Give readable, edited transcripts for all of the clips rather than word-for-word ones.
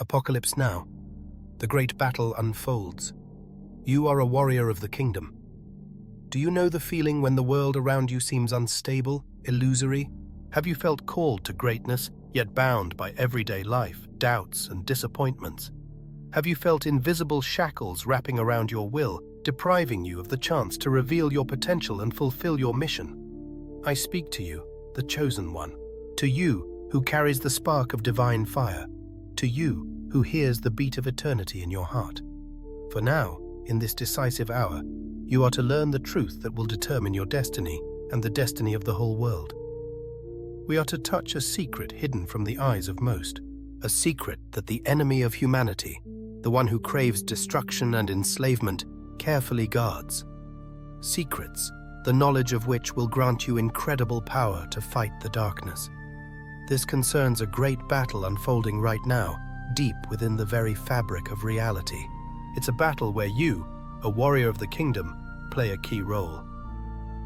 Apocalypse now. The great battle unfolds. You are a warrior of the kingdom. Do you know the feeling when the world around you seems unstable, illusory? Have you felt called to greatness, yet bound by everyday life, doubts, and disappointments? Have you felt invisible shackles wrapping around your will, depriving you of the chance to reveal your potential and fulfill your mission? I speak to you, the chosen one, to you who carries the spark of divine fire, to you who hears the beat of eternity in your heart. For now, in this decisive hour, you are to learn the truth that will determine your destiny and the destiny of the whole world. We are to touch a secret hidden from the eyes of most, a secret that the enemy of humanity, the one who craves destruction and enslavement, carefully guards. Secrets, the knowledge of which will grant you incredible power to fight the darkness. This concerns a great battle unfolding right now, deep within the very fabric of reality. It's a battle where you, a warrior of the kingdom, play a key role.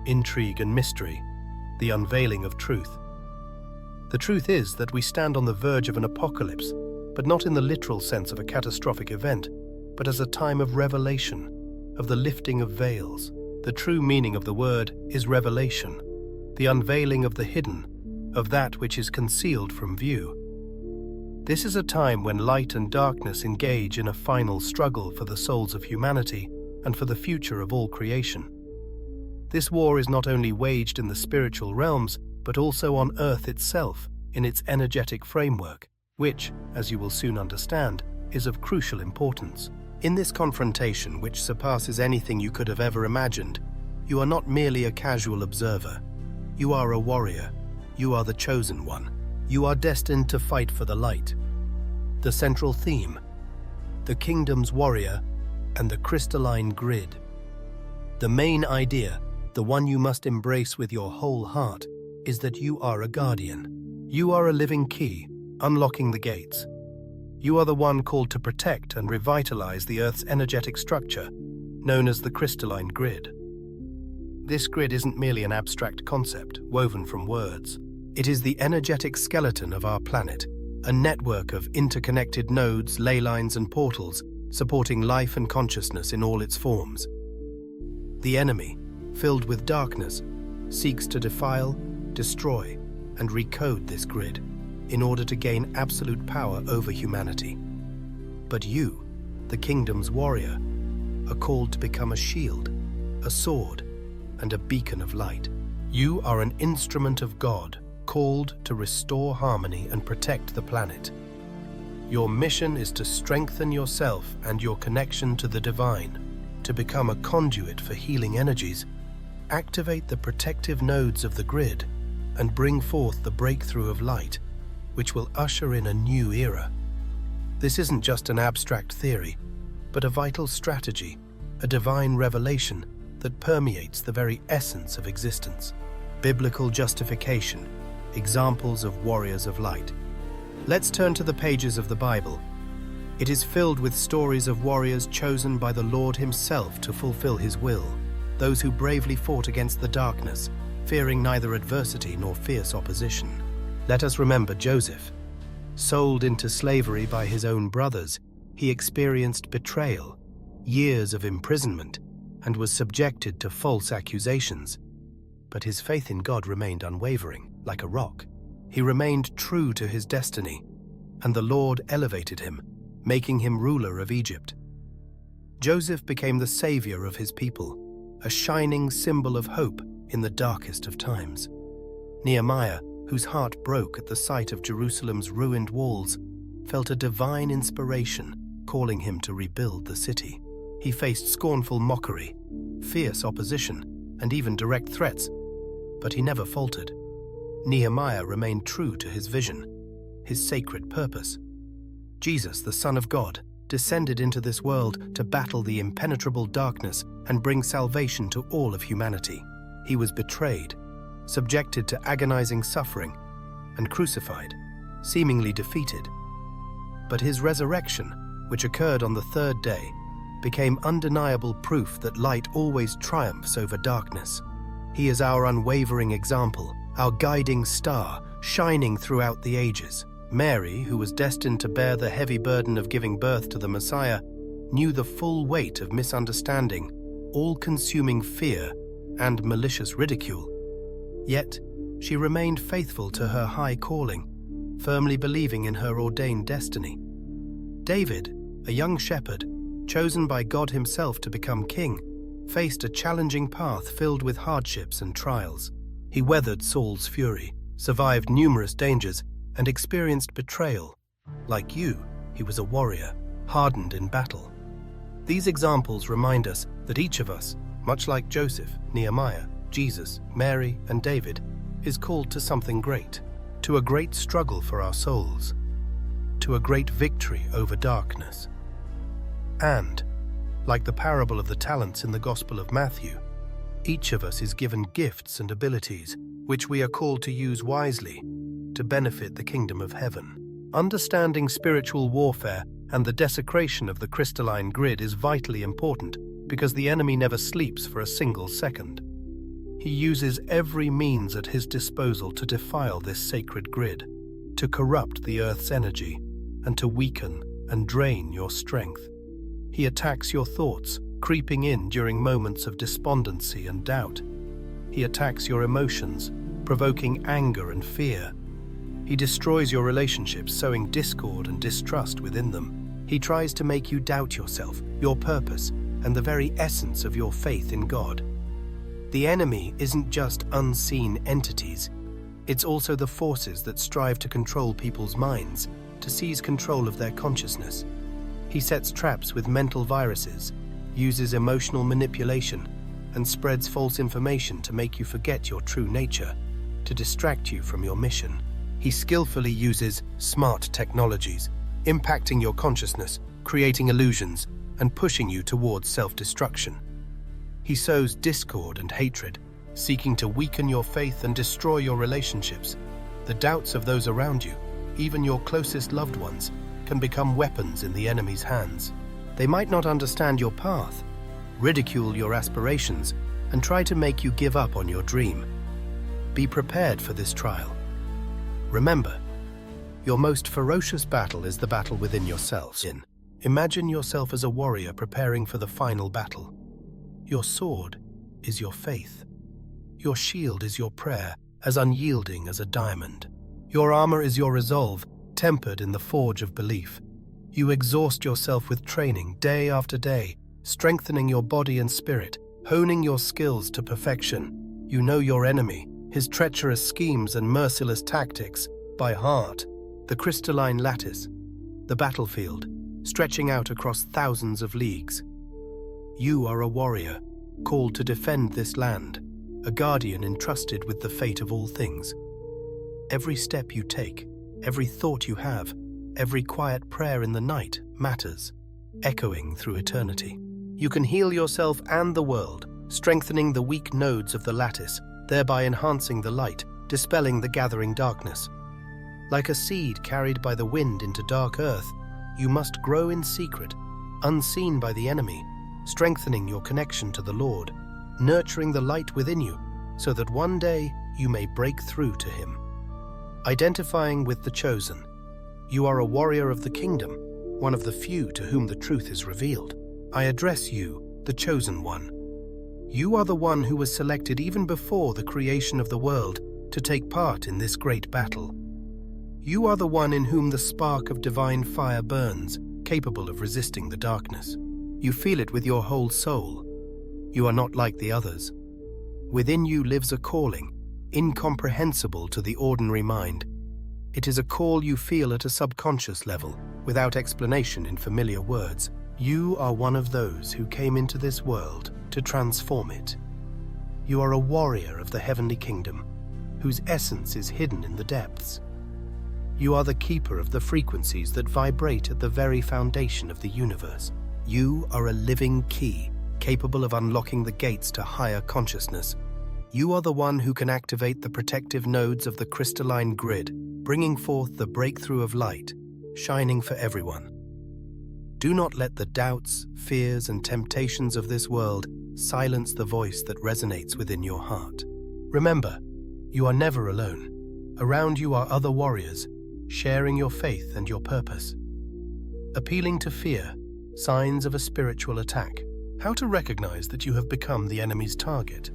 Intrigue and mystery, the unveiling of truth. The truth is that we stand on the verge of an apocalypse, but not in the literal sense of a catastrophic event, but as a time of revelation, of the lifting of veils. The true meaning of the word is revelation, the unveiling of the hidden, of that which is concealed from view. This is a time when light and darkness engage in a final struggle for the souls of humanity and for the future of all creation. This war is not only waged in the spiritual realms, but also on earth itself, in its energetic framework, which, as you will soon understand, is of crucial importance. In this confrontation, which surpasses anything you could have ever imagined, you are not merely a casual observer. You are a warrior. You are the chosen one. You are destined to fight for the light. The central theme: the kingdom's warrior and the crystalline grid. The main idea, the one you must embrace with your whole heart, is that you are a guardian. You are a living key, unlocking the gates. You are the one called to protect and revitalize the Earth's energetic structure, known as the crystalline grid. This grid isn't merely an abstract concept woven from words. It is the energetic skeleton of our planet, a network of interconnected nodes, ley lines, and portals supporting life and consciousness in all its forms. The enemy, filled with darkness, seeks to defile, destroy, and recode this grid in order to gain absolute power over humanity. But you, the kingdom's warrior, are called to become a shield, a sword, and a beacon of light. You are an instrument of God, called to restore harmony and protect the planet. Your mission is to strengthen yourself and your connection to the divine, to become a conduit for healing energies, activate the protective nodes of the grid, and bring forth the breakthrough of light, which will usher in a new era. This isn't just an abstract theory, but a vital strategy, a divine revelation that permeates the very essence of existence. Biblical justification, examples of warriors of light. Let's turn to the pages of the Bible. It is filled with stories of warriors chosen by the Lord Himself to fulfill His will, those who bravely fought against the darkness, fearing neither adversity nor fierce opposition. Let us remember Joseph. Sold into slavery by his own brothers, he experienced betrayal, years of imprisonment, and was subjected to false accusations. But his faith in God remained unwavering, like a rock. He remained true to his destiny, and the Lord elevated him, making him ruler of Egypt. Joseph became the savior of his people, a shining symbol of hope in the darkest of times. Nehemiah, whose heart broke at the sight of Jerusalem's ruined walls, felt a divine inspiration calling him to rebuild the city. He faced scornful mockery, fierce opposition, and even direct threats, but he never faltered. Nehemiah remained true to his vision, his sacred purpose. Jesus, the Son of God, descended into this world to battle the impenetrable darkness and bring salvation to all of humanity. He was betrayed, subjected to agonizing suffering, and crucified, seemingly defeated. But his resurrection, which occurred on the third day, became undeniable proof that light always triumphs over darkness. He is our unwavering example, our guiding star, shining throughout the ages, Mary, who was destined to bear the heavy burden of giving birth to the Messiah, knew the full weight of misunderstanding, all-consuming fear, and malicious ridicule. Yet, she remained faithful to her high calling, firmly believing in her ordained destiny. David, a young shepherd, chosen by God himself to become king, faced a challenging path filled with hardships and trials. He weathered Saul's fury, survived numerous dangers, and experienced betrayal. Like you, he was a warrior, hardened in battle. These examples remind us that each of us, much like Joseph, Nehemiah, Jesus, Mary, and David, is called to something great, to a great struggle for our souls, to a great victory over darkness. And, like the parable of the talents in the Gospel of Matthew, each of us is given gifts and abilities which we are called to use wisely to benefit the kingdom of heaven. Understanding spiritual warfare and the desecration of the crystalline grid is vitally important because the enemy never sleeps for a single second. He uses every means at his disposal to defile this sacred grid, to corrupt the earth's energy, and to weaken and drain your strength. He attacks your thoughts, creeping in during moments of despondency and doubt. He attacks your emotions, provoking anger and fear. He destroys your relationships, sowing discord and distrust within them. He tries to make you doubt yourself, your purpose, and the very essence of your faith in God. The enemy isn't just unseen entities. It's also the forces that strive to control people's minds, to seize control of their consciousness. He sets traps with mental viruses, uses emotional manipulation, and spreads false information to make you forget your true nature, to distract you from your mission. He skillfully uses smart technologies, impacting your consciousness, creating illusions, and pushing you towards self-destruction. He sows discord and hatred, seeking to weaken your faith and destroy your relationships. The doubts of those around you, even your closest loved ones, can become weapons in the enemy's hands. They might not understand your path, ridicule your aspirations, and try to make you give up on your dream. Be prepared for this trial. Remember, your most ferocious battle is the battle within yourself. Imagine yourself as a warrior preparing for the final battle. Your sword is your faith. Your shield is your prayer, as unyielding as a diamond. Your armor is your resolve, tempered in the forge of belief. You exhaust yourself with training day after day, strengthening your body and spirit, honing your skills to perfection. You know your enemy, his treacherous schemes and merciless tactics, by heart. The crystalline lattice, the battlefield, stretching out across thousands of leagues. You are a warrior, called to defend this land, a guardian entrusted with the fate of all things. Every step you take, every thought you have, every quiet prayer in the night matters, echoing through eternity. You can heal yourself and the world, strengthening the weak nodes of the lattice, thereby enhancing the light, dispelling the gathering darkness. Like a seed carried by the wind into dark earth, you must grow in secret, unseen by the enemy, strengthening your connection to the Lord, nurturing the light within you, so that one day you may break through to Him. Identifying with the chosen, you are a warrior of the kingdom, one of the few to whom the truth is revealed. I address you, the chosen one. You are the one who was selected even before the creation of the world to take part in this great battle. You are the one in whom the spark of divine fire burns, capable of resisting the darkness. You feel it with your whole soul. You are not like the others. Within you lives a calling, incomprehensible to the ordinary mind. It is a call you feel at a subconscious level, without explanation in familiar words. You are one of those who came into this world to transform it. You are a warrior of the heavenly kingdom, whose essence is hidden in the depths. You are the keeper of the frequencies that vibrate at the very foundation of the universe. You are a living key, capable of unlocking the gates to higher consciousness. You are the one who can activate the protective nodes of the crystalline grid, bringing forth the breakthrough of light, shining for everyone. Do not let the doubts, fears, and temptations of this world silence the voice that resonates within your heart. Remember, you are never alone. Around you are other warriors, sharing your faith and your purpose. Appealing to fear, signs of a spiritual attack. How to recognize that you have become the enemy's target.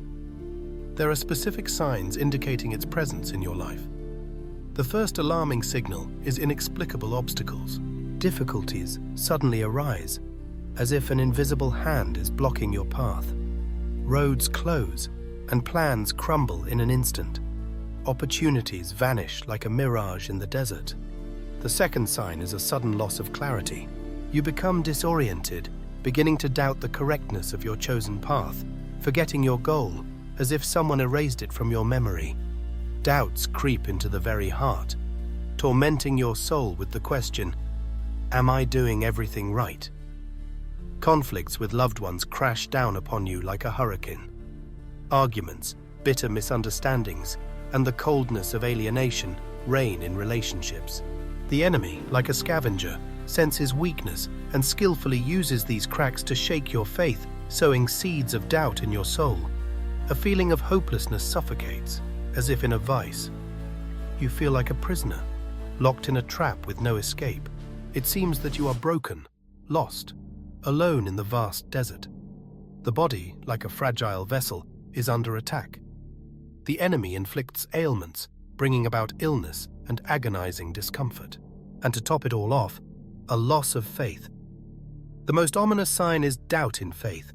There are specific signs indicating its presence in your life. The first alarming signal is inexplicable obstacles. Difficulties suddenly arise, as if an invisible hand is blocking your path. Roads close, and plans crumble in an instant. Opportunities vanish like a mirage in the desert. The second sign is a sudden loss of clarity. You become disoriented, beginning to doubt the correctness of your chosen path, forgetting your goal, as if someone erased it from your memory. Doubts creep into the very heart, tormenting your soul with the question, "Am I doing everything right?" Conflicts with loved ones crash down upon you like a hurricane. Arguments, bitter misunderstandings, and the coldness of alienation reign in relationships. The enemy, like a scavenger, senses weakness and skillfully uses these cracks to shake your faith, sowing seeds of doubt in your soul. A feeling of hopelessness suffocates, as if in a vice. You feel like a prisoner, locked in a trap with no escape. It seems that you are broken, lost, alone in the vast desert. The body, like a fragile vessel, is under attack. The enemy inflicts ailments, bringing about illness and agonizing discomfort. And to top it all off, a loss of faith. The most ominous sign is doubt in faith.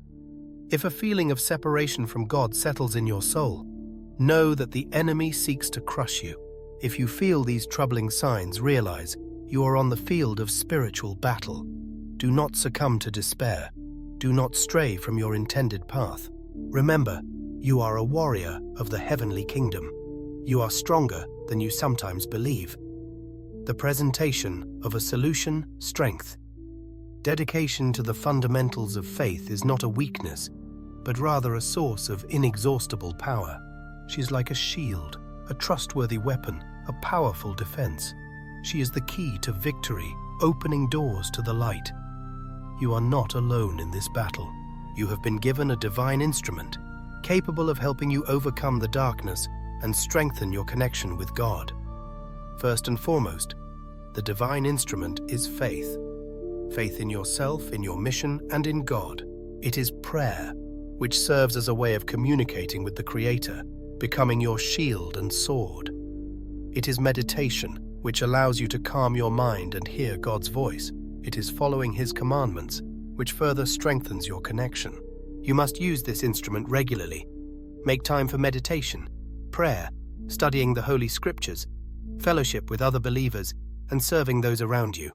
If a feeling of separation from God settles in your soul, know that the enemy seeks to crush you. If you feel these troubling signs, realize you are on the field of spiritual battle. Do not succumb to despair. Do not stray from your intended path. Remember, you are a warrior of the heavenly kingdom. You are stronger than you sometimes believe. The presentation of a solution, strength. Dedication to the fundamentals of faith is not a weakness, but rather a source of inexhaustible power. She's like a shield, a trustworthy weapon, a powerful defense. She is the key to victory, opening doors to the light. You are not alone in this battle. You have been given a divine instrument, capable of helping you overcome the darkness and strengthen your connection with God. First and foremost, the divine instrument is faith. Faith in yourself, in your mission, and in God. It is prayer, which serves as a way of communicating with the Creator, becoming your shield and sword. It is meditation, which allows you to calm your mind and hear God's voice. It is following His commandments, which further strengthens your connection. You must use this instrument regularly. Make time for meditation, prayer, studying the Holy Scriptures, fellowship with other believers, and serving those around you.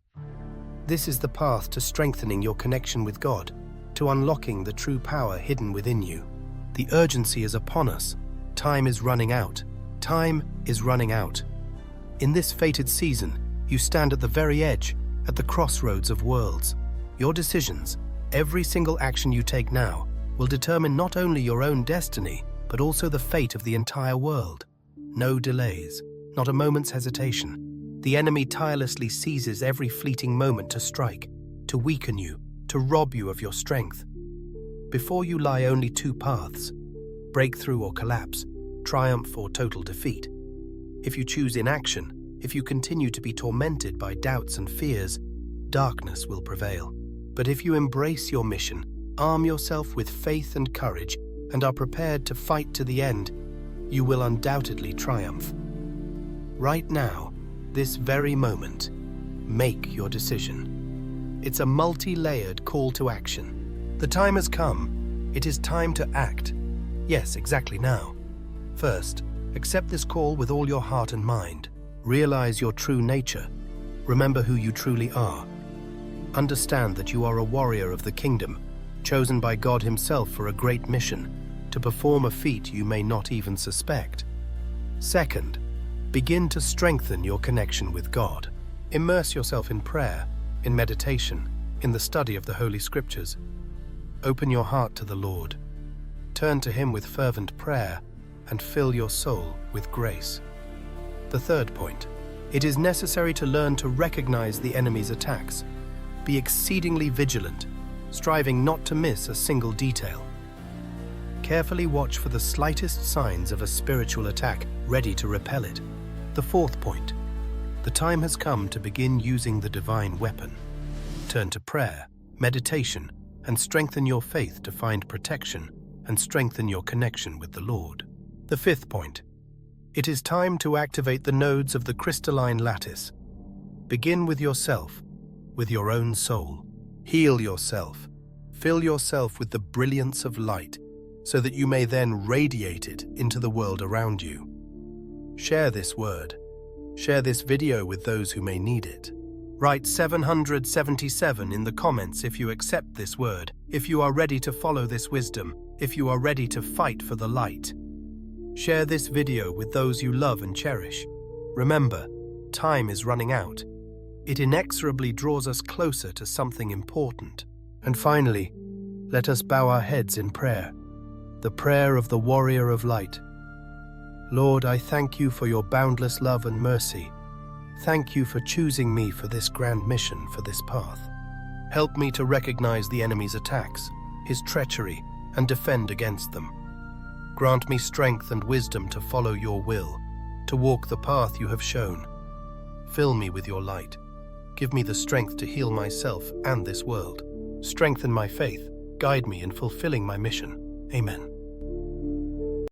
This is the path to strengthening your connection with God, to unlocking the true power hidden within you. The urgency is upon us. Time is running out. Time is running out. In this fated season, you stand at the very edge, at the crossroads of worlds. Your decisions, every single action you take now, will determine not only your own destiny, but also the fate of the entire world. No delays, not a moment's hesitation. The enemy tirelessly seizes every fleeting moment to strike, to weaken you, to rob you of your strength. Before you lie only two paths: breakthrough or collapse, triumph or total defeat. If you choose inaction, if you continue to be tormented by doubts and fears, darkness will prevail. But if you embrace your mission, arm yourself with faith and courage, and are prepared to fight to the end, you will undoubtedly triumph. Right now, this very moment, make your decision. It's a multi-layered call to action. The time has come. It is time to act. Yes, exactly now. First, accept this call with all your heart and mind. Realize your true nature. Remember who you truly are. Understand that you are a warrior of the kingdom, chosen by God Himself for a great mission, to perform a feat you may not even suspect. Second, begin to strengthen your connection with God. Immerse yourself in prayer, in meditation, in the study of the Holy Scriptures. Open your heart to the Lord. Turn to Him with fervent prayer and fill your soul with grace. The third point, it is necessary to learn to recognize the enemy's attacks. Be exceedingly vigilant, striving not to miss a single detail. Carefully watch for the slightest signs of a spiritual attack, ready to repel it. The fourth point, The time has come to begin using the divine weapon. Turn to prayer, meditation, and strengthen your faith to find protection and strengthen your connection with the Lord. The fifth point. It is time to activate the nodes of the crystalline lattice. Begin with yourself, with your own soul. Heal yourself. Fill yourself with the brilliance of light so that you may then radiate it into the world around you. Share this word. Share this video with those who may need it. Write 777 in the comments if you accept this word, if you are ready to follow this wisdom, if you are ready to fight for the light. Share this video with those you love and cherish. Remember, time is running out. It inexorably draws us closer to something important. And finally, let us bow our heads in prayer, the prayer of the warrior of light. Lord, I thank you for your boundless love and mercy. Thank you for choosing me for this grand mission, for this path. Help me to recognize the enemy's attacks, his treachery, and defend against them. Grant me strength and wisdom to follow your will, to walk the path you have shown. Fill me with your light. Give me the strength to heal myself and this world. Strengthen my faith. Guide me in fulfilling my mission. Amen.